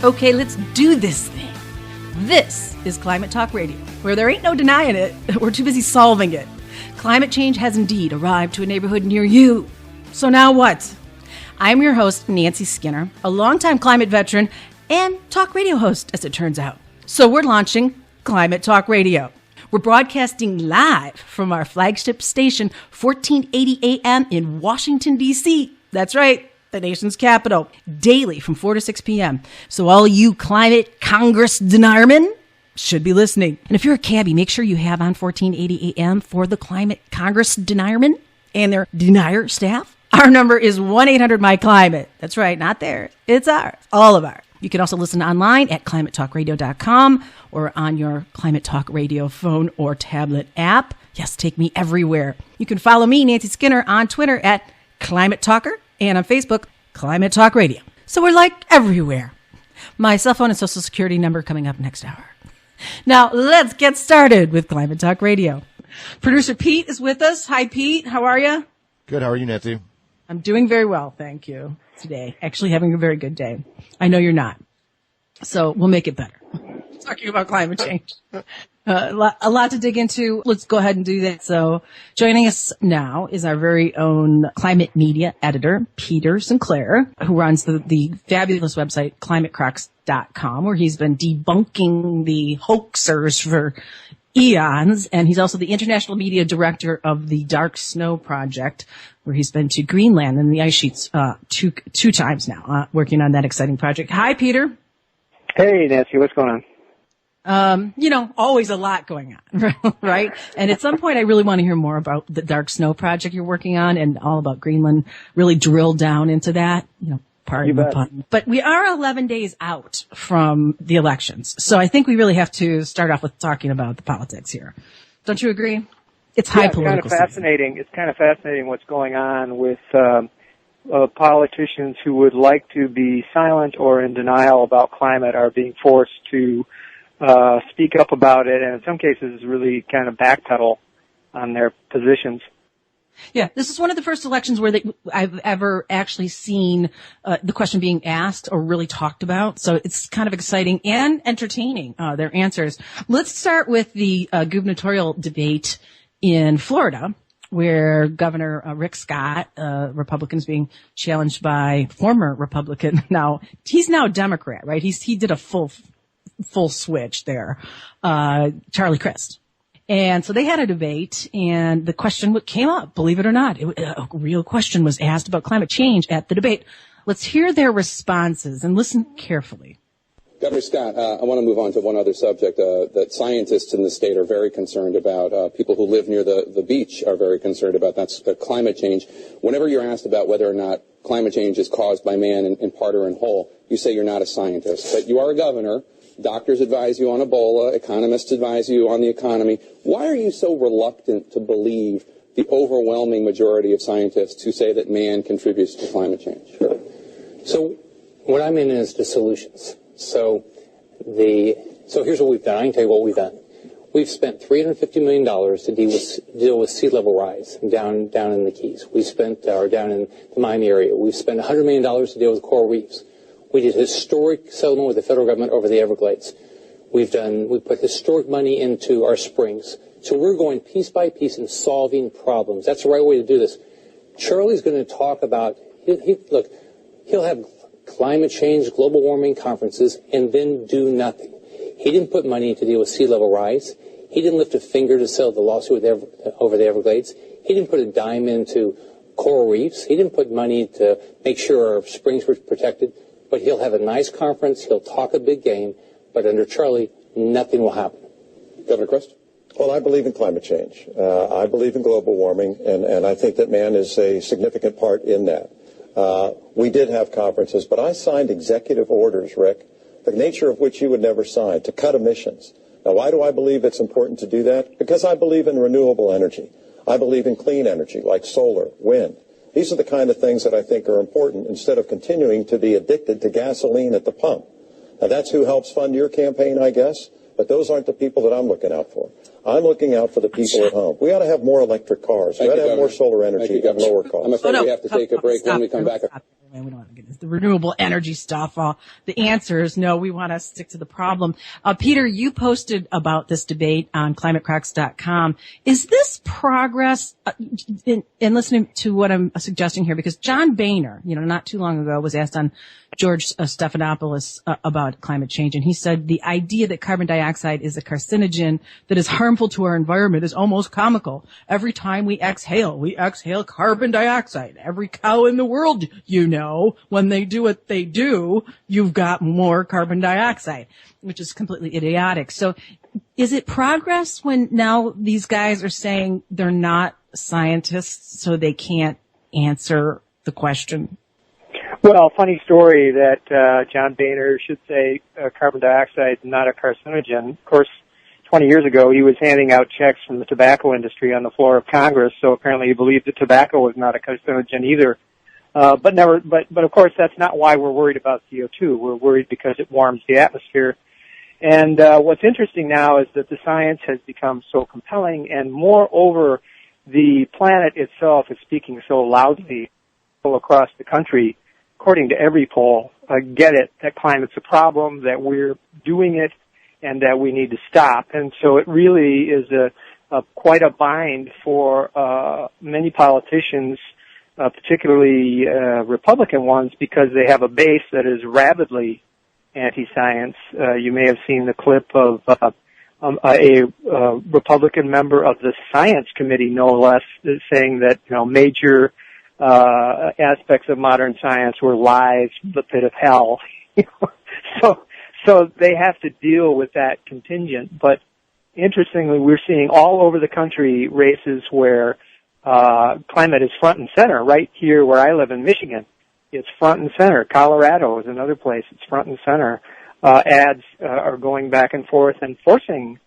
Okay, let's do this thing. This is Climate Talk Radio, where there ain't no denying it. We're too busy solving it. Climate change has indeed arrived to a neighborhood near you. So now what? I'm your host, Nancy Skinner, a longtime climate veteran and talk radio host, as it turns out. So we're launching Climate Talk Radio. We're broadcasting live from our flagship station, 1480 AM in Washington, D.C. That's right, the nation's capital, daily from 4 to 6 p.m. So all you climate Congress deniermen should be listening. And if you're a cabbie, make sure you have on 1480 AM for the climate Congress deniermen and their denier staff. Our number is 1-800-MY-CLIMATE. That's right, not theirs. It's ours, all of ours. You can also listen online at climatetalkradio.com or on your Climate Talk Radio phone or tablet app. Yes, take me everywhere. You can follow me, Nancy Skinner, on Twitter at Climate Talker and on Facebook, Climate Talk Radio. So we're like everywhere. My cell phone and social security number coming up next hour. Now, let's get started with Climate Talk Radio. Producer Pete is with us. Hi, Pete. How are you? Good. How are you, Nancy? I'm doing very well, thank you, today. Actually having a very good day. I know you're not. So we'll make it better. Talking about climate change. A lot to dig into. Let's go ahead and do that. So joining us now is our very own climate media editor, Peter Sinclair, who runs the fabulous website climatecrocs.com, where he's been debunking the hoaxers for eons. And he's also the international media director of the Dark Snow Project, where he's been to Greenland and the ice sheets two times now, working on that exciting project. Hi, Peter. Hey, Nancy. What's going on? Always a lot going on, right? And at some point, I really want to hear more about the Dark Snow Project you're working on and all about Greenland, really drill down into that, pardon the pun. But we are 11 days out from the elections. So I think we really have to start off with talking about the politics here. Don't you agree? It's high political. It's kind of fascinating. It's kind of fascinating what's going on with politicians who would like to be silent or in denial about climate are being forced to speak up about it, and in some cases really kind of backpedal on their positions. Yeah, this is one of the first elections where I've ever actually seen the question being asked or really talked about. So it's kind of exciting and entertaining, their answers. Let's start with the gubernatorial debate in Florida, where Governor Rick Scott, Republican, is being challenged by former Republican. Now, he's now a Democrat, right? He did a full switch there, Charlie Crist. And so they had a debate, and the question came up, believe it or not. A real question was asked about climate change at the debate. Let's hear their responses and listen carefully. Governor Scott, I want to move on to one other subject that scientists in the state are very concerned about. People who live near the beach are very concerned about. That's climate change. Whenever you're asked about whether or not climate change is caused by man in part or in whole, you say you're not a scientist. But you are a governor. Doctors advise you on Ebola. Economists advise you on the economy. Why are you so reluctant to believe the overwhelming majority of scientists who say that man contributes to climate change? Sure. So what I'm in is the solutions. So here's what we've done. I can tell you what we've done. We've spent $350 million to deal with sea level rise down in the Keys. We spent, or down in the Miami area. We've spent $100 million to deal with coral reefs. We did historic settlement with the federal government over the Everglades. We put historic money into our springs. So we're going piece by piece and solving problems. That's the right way to do this. Charlie's going to talk about, he'll have climate change, global warming conferences, and then do nothing. He didn't put money to deal with sea level rise. He didn't lift a finger to settle the lawsuit over the Everglades. He didn't put a dime into coral reefs. He didn't put money to make sure our springs were protected. But he'll have a nice conference. He'll talk a big game. But under Charlie, nothing will happen. Governor Crist? Well, I believe in climate change. I believe in global warming, and I think that man is a significant part in that. We did have conferences, but I signed executive orders, Rick, the nature of which you would never sign, to cut emissions. Now, why do I believe it's important to do that? Because I believe in renewable energy. I believe in clean energy, like solar, wind. These are the kind of things that I think are important instead of continuing to be addicted to gasoline at the pump. Now, that's who helps fund your campaign, I guess, but those aren't the people that I'm looking out for. I'm looking out for the people at home. We ought to have more electric cars. We ought to have more solar energy and lower costs. I'm afraid we have to take a break. When we come back. we don't want to get into the renewable energy stuff. The answer is no, we want to stick to the problem. Peter, you posted about this debate on climatecrocs.com. Is this progress, in listening to what I'm suggesting here, because John Boehner, not too long ago was asked on George Stephanopoulos about climate change, and he said the idea that carbon dioxide is a carcinogen that is harmful to our environment is almost comical. Every time we exhale carbon dioxide. Every cow in the world, when they do what they do, you've got more carbon dioxide, which is completely idiotic. So is it progress when now these guys are saying they're not scientists, so they can't answer the question? Well, funny story that John Boehner should say carbon dioxide is not a carcinogen. Of course, 20 years ago, he was handing out checks from the tobacco industry on the floor of Congress, so apparently he believed that tobacco was not a carcinogen either. But of course, that's not why we're worried about CO2. We're worried because it warms the atmosphere. And what's interesting now is that the science has become so compelling, and moreover, the planet itself is speaking so loudly across the country. According to every poll, get it, that climate's a problem, that we're doing it, and that we need to stop. And so it really is quite a bind for many politicians, particularly Republican ones, because they have a base that is rabidly anti-science. You may have seen the clip of a Republican member of the Science Committee, no less, saying that major aspects of modern science were lies, the pit of hell. So they have to deal with that contingent. But interestingly, we're seeing all over the country races where climate is front and center. Right here where I live in Michigan, it's front and center. Colorado is another place. It's front and center. Ads are going back and forth and forcing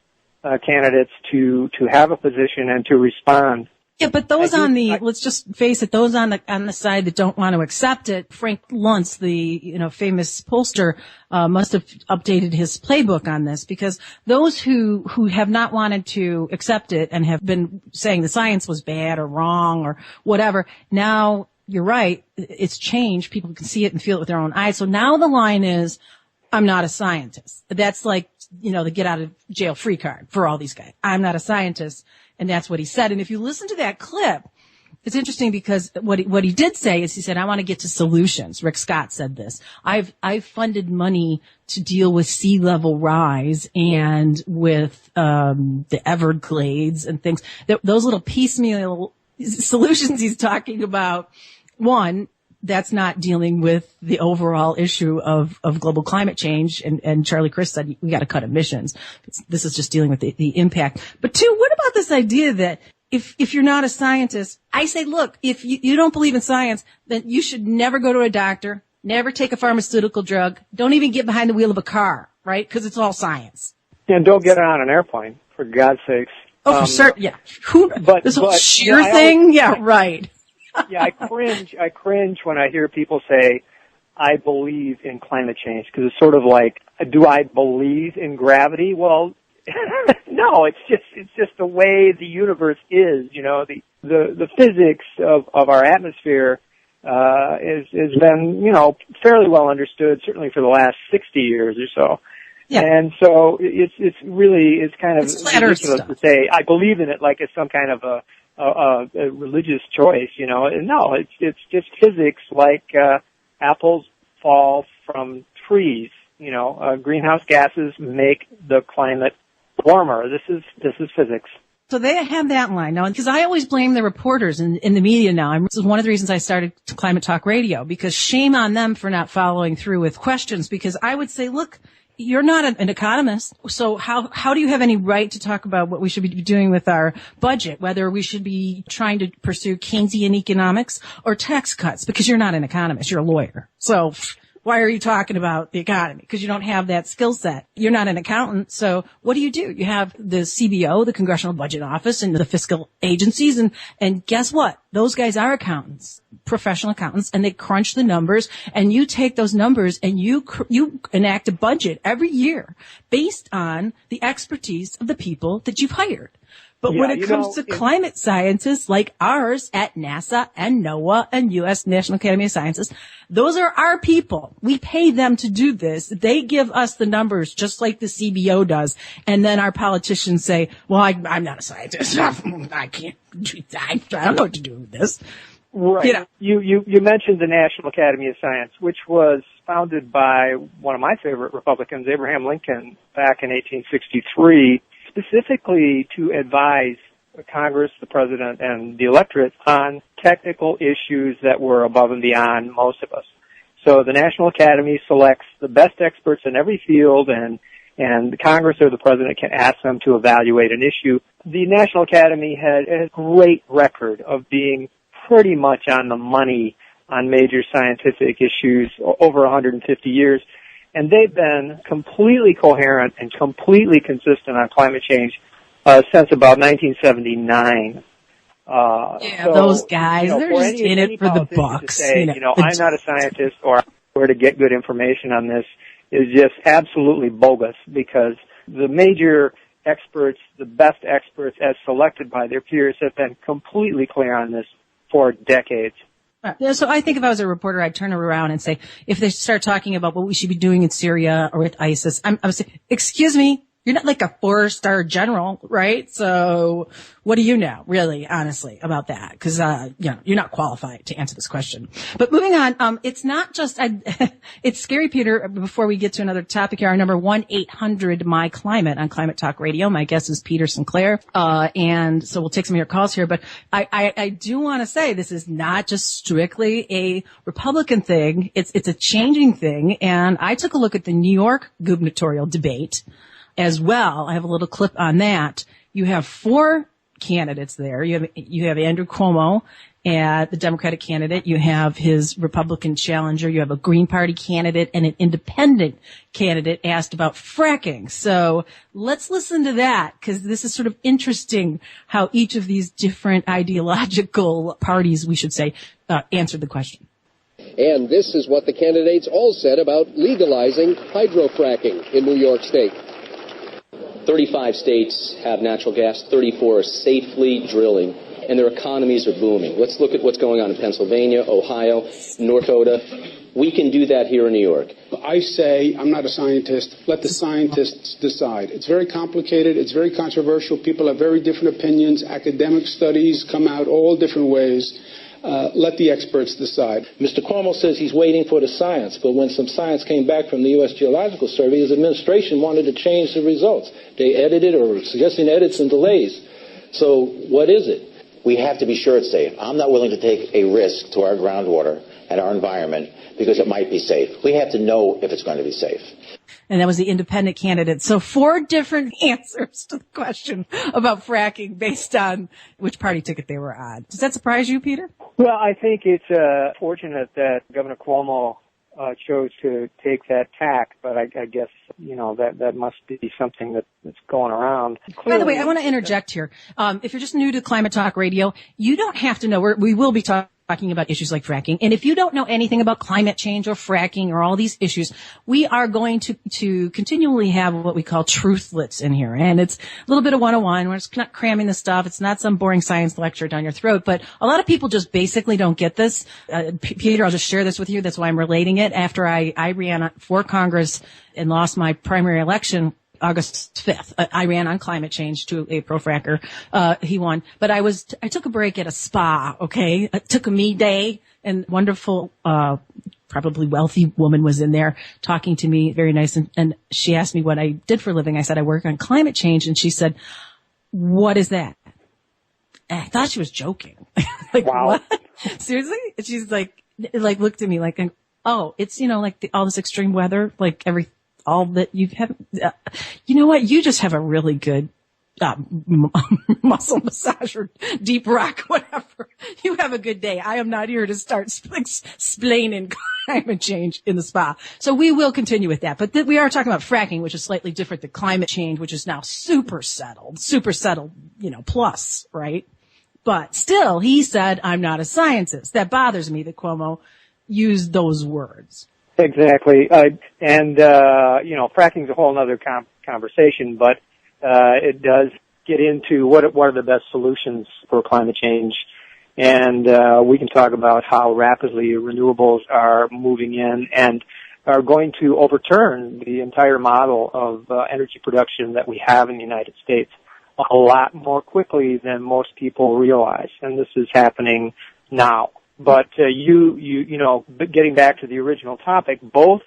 candidates to have a position and to respond. Yeah, but those let's just face it, those on the side that don't want to accept it, Frank Luntz, the, famous pollster, must have updated his playbook on this, because those who have not wanted to accept it and have been saying the science was bad or wrong or whatever, now you're right, it's changed. People can see it and feel it with their own eyes. So now the line is, I'm not a scientist. That's like, the get out of jail free card for all these guys. I'm not a scientist. And that's what he said. And if you listen to that clip, it's interesting because what he did say is he said, I want to get to solutions. Rick Scott said this. I've funded money to deal with sea level rise and with the Everglades and things. Those little piecemeal solutions he's talking about, one, that's not dealing with the overall issue of global climate change. And Charlie Crist said, we got to cut emissions. This is just dealing with the impact. But two, what about this idea that if you're not a scientist, I say, look, if you don't believe in science, then you should never go to a doctor, never take a pharmaceutical drug, don't even get behind the wheel of a car, right? Because it's all science. And don't get on an airplane, for God's sakes. Oh, for certain, yeah. This whole sheer thing? Yeah, right. Yeah, I cringe when I hear people say, I believe in climate change, because it's sort of like, do I believe in gravity? Well, no, it's just the way the universe is, the physics of our atmosphere, has been, fairly well understood, certainly for the last 60 years or so. Yeah. And so it's kind of ridiculous to say, I believe in it like it's some kind of a religious choice, and no, it's just physics, like, apples fall from trees, greenhouse gases make the climate warmer. This is physics. So they have that line now, because I always blame the reporters in the media now. This is one of the reasons I started Climate Talk Radio, because shame on them for not following through with questions, because I would say, look, you're not an economist, so how do you have any right to talk about what we should be doing with our budget, whether we should be trying to pursue Keynesian economics or tax cuts? Because you're not an economist, you're a lawyer. So why are you talking about the economy? Because you don't have that skill set. You're not an accountant, so what do? You have the CBO, the Congressional Budget Office, and the fiscal agencies, and guess what? Those guys are accountants, professional accountants, and they crunch the numbers, and you take those numbers and you enact a budget every year based on the expertise of the people that you've hired. But when it comes to climate scientists like ours at NASA and NOAA and U.S. National Academy of Sciences, those are our people. We pay them to do this. They give us the numbers just like the CBO does. And then our politicians say, well, I'm not a scientist. I can't do that. I don't know what to do with this. Right. You mentioned the National Academy of Science, which was founded by one of my favorite Republicans, Abraham Lincoln, back in 1863, specifically to advise Congress, the President, and the electorate on technical issues that were above and beyond most of us. So the National Academy selects the best experts in every field, and the Congress or the President can ask them to evaluate an issue. The National Academy had a great record of being pretty much on the money on major scientific issues over 150 years. And they've been completely coherent and completely consistent on climate change since about 1979. So, those guys, they're just in it for the bucks. Say, I'm not a scientist or where to get good information on this is just absolutely bogus, because the major experts, the best experts as selected by their peers, have been completely clear on this for decades. So I think if I was a reporter, I'd turn around and say, if they start talking about what we should be doing in Syria or with ISIS, I would say, excuse me, you're not like a 4-star general, right? So what do you know, really, honestly, about that? Because, you're not qualified to answer this question. But moving on, it's not just, it's scary, Peter, before we get to another topic here, our number 1-800-MY-CLIMATE on Climate Talk Radio. My guest is Peter Sinclair. And so we'll take some of your calls here, but I do want to say this is not just strictly a Republican thing. It's a changing thing. And I took a look at the New York gubernatorial debate as well. I have a little clip on that. You have 4 candidates there. You have Andrew Cuomo, the Democratic candidate. You have his Republican challenger. You have a Green Party candidate and an independent candidate asked about fracking. So let's listen to that, because this is sort of interesting how each of these different ideological parties, we should say, answered the question. And this is what the candidates all said about legalizing hydrofracking in New York State. 35 states have natural gas, 34 are safely drilling, and their economies are booming. Let's look at what's going on in Pennsylvania, Ohio, North Dakota. We can do that here in New York. I say, I'm not a scientist, let the scientists decide. It's very complicated, it's very controversial, people have very different opinions, academic studies come out all different ways. Let the experts decide. Mr. Cuomo says he's waiting for the science, but when some science came back from the U.S. Geological Survey, his administration wanted to change the results. They edited or were suggesting edits and delays. So what is it? We have to be sure it's safe. I'm not willing to take a risk to our groundwater and our environment because it might be safe. We have to know if it's going to be safe. And that was the independent candidate. So 4 different answers to the question about fracking based on which party ticket they were on. Does that surprise you, Peter? Well, I think it's fortunate that Governor Cuomo chose to take that tack, but I guess, that must be something that's going around. Clearly, by the way, I want to interject here. If you're just new to Climate Talk Radio, you don't have to know. We will be talking about issues like fracking. And if you don't know anything about climate change or fracking or all these issues, we are going to continually have what we call truthlets in here. And it's a little bit of 101. We're just not cramming the stuff. It's not some boring science lecture down your throat. But a lot of people just basically don't get this. Peter, I'll just share this with you. That's why I'm relating it. After I ran for Congress and lost my primary election August 5th. I ran on climate change to a pro-fracker. He won. But I took a break at a spa, okay? I took a me day, and wonderful, probably wealthy woman was in there talking to me, very nice. And she asked me what I did for a living. I said, I work on climate change. And she said, what is that? And I thought she was joking. Like, wow. What? Seriously? And she's like looked at me like, oh, it's, all this extreme weather, all that you have, you know what? You just have a really good muscle massage or deep rock, whatever. You have a good day. I am not here to start explaining climate change in the spa. So we will continue with that. But we are talking about fracking, which is slightly different than climate change, which is now super settled, plus, right? But still, he said, I'm not a scientist. That bothers me that Cuomo used those words. Exactly. Fracking's a whole other conversation, but it does get into what are the best solutions for climate change. And we can talk about how rapidly renewables are moving in and are going to overturn the entire model of energy production that we have in the United States a lot more quickly than most people realize. And this is happening now. But getting back to the original topic, both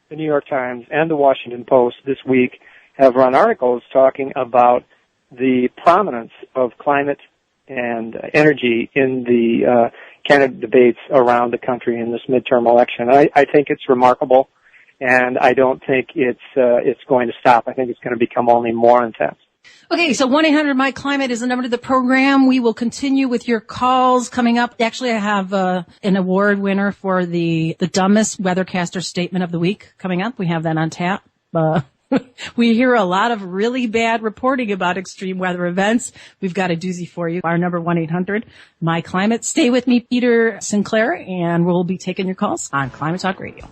the New York Times and the Washington Post this week have run articles talking about the prominence of climate and energy in the candidate debates around the country in this midterm election. I think it's remarkable, and I don't think it's going to stop. I think it's going to become only more intense. Okay, so 1-800-MY-CLIMATE is the number to the program. We will continue with your calls coming up. Actually, I have an award winner for the dumbest weathercaster statement of the week coming up. We have that on tap. We hear a lot of really bad reporting about extreme weather events. We've got a doozy for you. Our number 1-800-MY-CLIMATE. Stay with me, Peter Sinclair, and we'll be taking your calls on Climate Talk Radio.